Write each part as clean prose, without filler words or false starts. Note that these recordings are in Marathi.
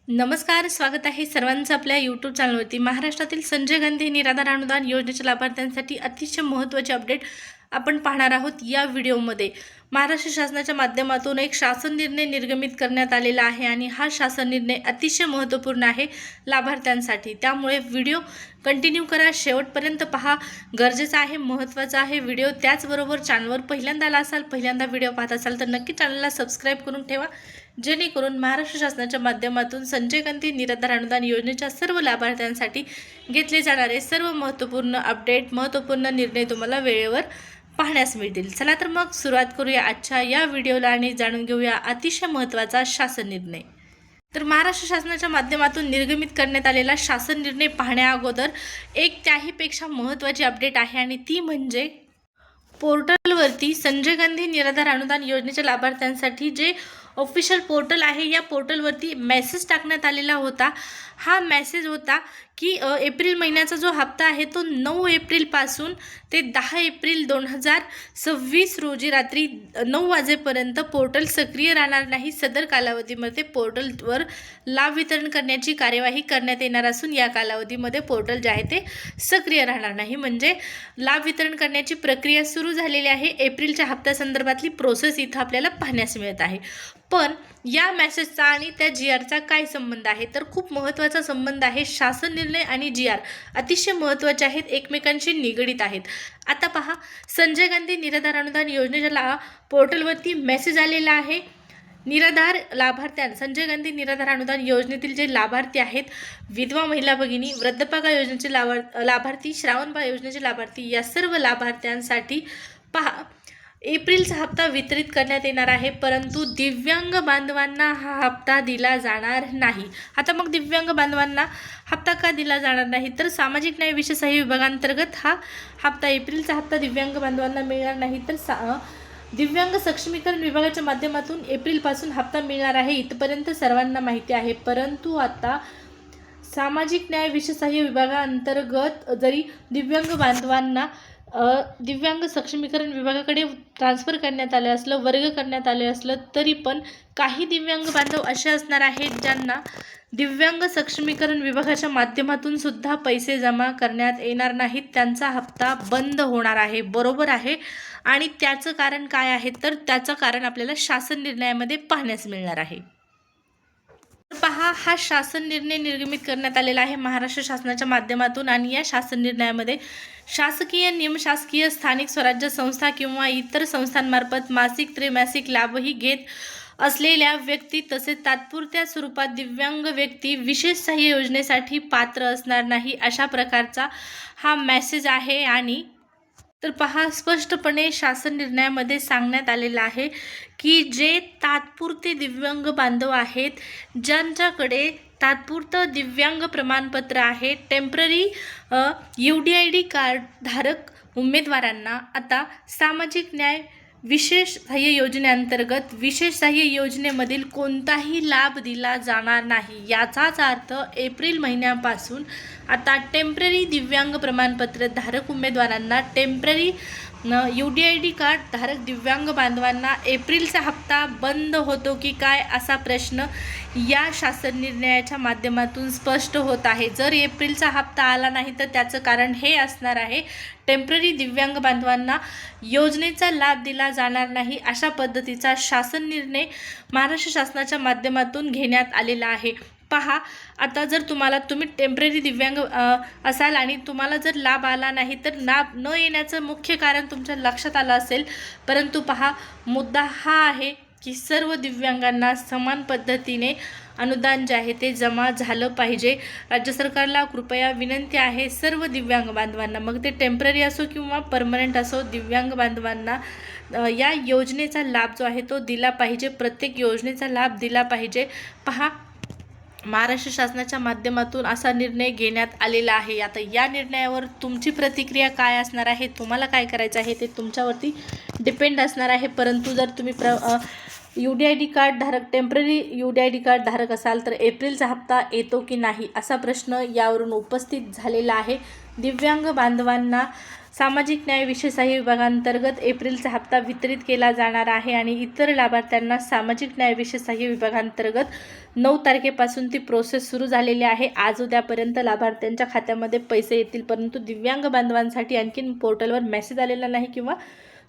नमस्कार, स्वागत आहे सर्वांचं आपल्या यूट्यूब चॅनलवरती। महाराष्ट्रातील संजय गांधी निराधार अनुदान योजनेच्या लाभार्थ्यांसाठी अतिशय महत्त्वाचे अपडेट आपण पाहणार आहोत या व्हिडिओमध्ये। महाराष्ट्र शासनाच्या माध्यमातून एक शासन निर्णय निर्गमित करण्यात आलेला आहे आणि हा शासन निर्णय अतिशय महत्त्वपूर्ण आहे लाभार्थ्यांसाठी। त्यामुळे व्हिडिओ कंटिन्यू करा, शेवटपर्यंत पहा, गरजेचा आहे, महत्त्वाचा आहे व्हिडिओ। त्याचबरोबर चॅनलवर पहिल्यांदा आला असाल, पहिल्यांदा व्हिडिओ पाहत असाल तर नक्की चॅनलला सबस्क्राईब करून ठेवा, जेणेकरून महाराष्ट्र शासनाच्या माध्यमातून संजय गांधी निराधार अनुदान योजनेच्या सर्व लाभार्थ्यांसाठी घेतले जाणारे सर्व महत्त्वपूर्ण अपडेट, महत्त्वपूर्ण निर्णय तुम्हाला वेळेवर पाहण्यास मिळतील। चला तर मग सुरुवात करूया आजच्या या व्हिडिओला आणि जाणून घेऊया अतिशय महत्त्वाचा शासन निर्णय। तर महाराष्ट्र शासनाच्या माध्यमातून निर्गमित करण्यात आलेला शासन निर्णय पाहण्या अगोदर एक त्याहीपेक्षा महत्त्वाची अपडेट आहे आणि ती म्हणजे पोर्टलवरती संजय गांधी निराधार अनुदान योजनेच्या लाभार्थ्यांसाठी जे ऑफिशियल पोर्टल आहे या पोर्टलवरती मेसेज टाकण्यात आलेला होता। हा मेसेज होता की एप्रिल महिन्याचा जो हप्ता आहे तो 9 एप्रिलपासून ते 10 एप्रिल 2026 रोजी रात्री 9 वाजेपर्यंत पोर्टल सक्रिय राहणार नाही। सदर कालावधीमध्ये पोर्टलवर लाभ वितरण करण्याची कार्यवाही करण्यात येणार असून या कालावधीमध्ये पोर्टल जे आहे ते सक्रिय राहणार नाही। म्हणजे लाभ वितरण करण्याची प्रक्रिया सुरू झालेली आहे। एप्रिलच्या हप्त्यासंदर्भातली प्रोसेस इथं आपल्याला पाहण्यास मिळत आहे। पण या मेसेजचा आणि त्या GRचा काय संबंध आहे तर खूप महत्त्वाचा संबंध आहे। शासन निर्णय आणि GR अतिशय महत्त्वाचे आहेत, एकमेकांशी निगडित आहेत। आता पहा, संजय गांधी निराधार अनुदान योजनेच्या पोर्टलवरती मेसेज आलेला आहे। निराधार संजय गांधी निराधार अनुदान योजनेतील जे लाभार्थी आहेत, विधवा महिला भगिनी, वृद्धपकाळ योजनेचे लाभार्थी, श्रावणबाळ योजनेचे लाभार्थी, या सर्व लाभार्थ्यांसाठी पहा एप्रिलचा हप्ता वितरित करण्यात येणार आहे, परंतु दिव्यांग बांधवांना हा हप्ता दिला जाणार नाही। आता मग दिव्यांग बांधवांना हप्ता का दिला जाणार नाही तर सामाजिक न्याय विशेष सहाय्य विभागांतर्गत हा हप्ता, एप्रिलचा हप्ता दिव्यांग बांधवांना मिळणार नाही, तर दिव्यांग सक्षमीकरण विभागाच्या माध्यमातून एप्रिलपासून हप्ता मिळणार आहे, इथपर्यंत सर्वांना माहिती आहे। परंतु आता सामाजिक न्याय विशेष सहाय्य विभागांतर्गत जरी दिव्यांग बांधवांना दिव्यांग सक्षमीकरण विभागाकडे ट्रान्सफर करण्यात आले असलं, वर्ग करण्यात आले असलं, तरी पण काही दिव्यांग बांधव असे असणार आहेत ज्यांना दिव्यांग सक्षमीकरण विभागाच्या माध्यमातून सुद्धा पैसे जमा करण्यात येणार नाहीत, त्यांचा हप्ता बंद होणार आहे। बरोबर आहे। आणि त्याचं कारण काय आहे तर त्याचं कारण आपल्याला शासन निर्णयामध्ये पाहण्यास मिळणार आहे। पहा, हा शासन निर्णय निर्गमित करण्यात आलेला आहे महाराष्ट्र शासनाच्या माध्यमातून आणि या शासन निर्णयामध्ये शासकीय, निमशासकीय, स्थानिक स्वराज्य संस्था किंवा इतर संस्थांमार्फत मासिक, त्रैमासिक लाभही घेत असलेल्या व्यक्ती तसेच तात्पुरत्या स्वरूपात दिव्यांग व्यक्ती विशेष सहाय्य योजनेसाठी पात्र असणार नाही, अशा प्रकारचा हा मेसेज आहे। आणि तर पहा, स्पष्टपणे शासन निर्णयामध्ये सांगण्यात आलेलं आहे की जे तात्पुरते दिव्यांग बांधव आहेत, ज्यांच्याकडे तात्पुरतं दिव्यांग प्रमाणपत्र आहे, टेम्पररी UDID कार्ड धारक उमेदवारांना आता सामाजिक न्याय विशेष सहाय्य योजनेअंतर्गत विशेष सहाय्य योजनेमधील कोणताही लाभ दिला जाणार नाही। याचाच अर्थ एप्रिल महिन्यापासून आता टेम्पररी दिव्यांग प्रमाणपत्र धारक उमेदवारांना, टेम्पररी UDID कार्ड धारक दिव्यांग बांधवांना एप्रिलचा हप्ता बंद होतो की काय असा प्रश्न या शासन निर्णयाच्या माध्यमातून स्पष्ट होत आहे। जर एप्रिलचा हप्ता आला नाही तर त्याचं कारण हे असणार आहे, टेम्पररी दिव्यांग बांधवांना योजनेचा लाभ दिला जाणार नाही, अशा पद्धतीचा शासन निर्णय महाराष्ट्र शासनाच्या माध्यमातून घेण्यात आलेला आहे। पहा, आता जर तुम्ही टेम्पररी दिव्यांग असाल आणि तुम्हाला जर लाभ आला नाही तर लाभ न येण्याचं मुख्य कारण तुमच्या लक्षात आलं असेल, परंतु पहा, मुद्दा हा आहे की सर्व दिव्यांगांना समान पद्धतीने अनुदान जे आहे ते जमा झालं पाहिजे। राज्य सरकारला कृपया विनंती आहे, सर्व दिव्यांग बांधवांना, मग ते टेम्पररी असो किंवा परमनंट असो, दिव्यांग बांधवांना या योजनेचा लाभ जो आहे तो दिला पाहिजे, प्रत्येक योजनेचा लाभ दिला पाहिजे। पहा, महाराष्ट्र शासनाच्या माध्यमातून असा निर्णय घेण्यात आलेला आहे। आता या निर्णयावर तुमची प्रतिक्रिया काय असणार आहे, तुम्हाला काय करायचं आहे ते तुमच्यावरती डिपेंड असणार आहे। परंतु जर तुम्ही UDID कार्ड धारक, टेम्पररी UDID कार्ड धारक असाल तर एप्रिलचा हप्ता येतो की नाही असा प्रश्न यावरून उपस्थित झालेला आहे। दिव्यांग बांधवांना सामाजिक न्याय विशेष सहाय्य विभागांतर्गत एप्रिलचा हप्ता वितरित केला जाणार आहे आणि इतर लाभार्थ्यांना सामाजिक न्याय विशेष सहाय्य विभागांतर्गत 9 तारखेपासून ती प्रोसेस सुरू झालेली आहे। आज उद्यापर्यंत लाभार्थ्यांच्या खात्यामध्ये पैसे येतील, परंतु दिव्यांग बांधवांसाठी आणखीन पोर्टलवर मेसेज आलेला नाही किंवा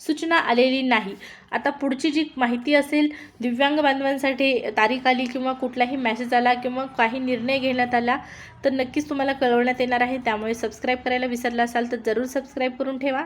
सूचना आलेली नाही। आता पुढची जी माहिती असेल, दिव्यांग बांधवांसाठी तारीख आली किंवा कुठलाही मेसेज आला किंवा काही निर्णय घेण्यात आला तर नक्कीच तुम्हाला कळवण्यात येणार आहे। त्यामुळे सबस्क्राईब करायला विसरला असाल तर जरूर सबस्क्राईब करून ठेवा।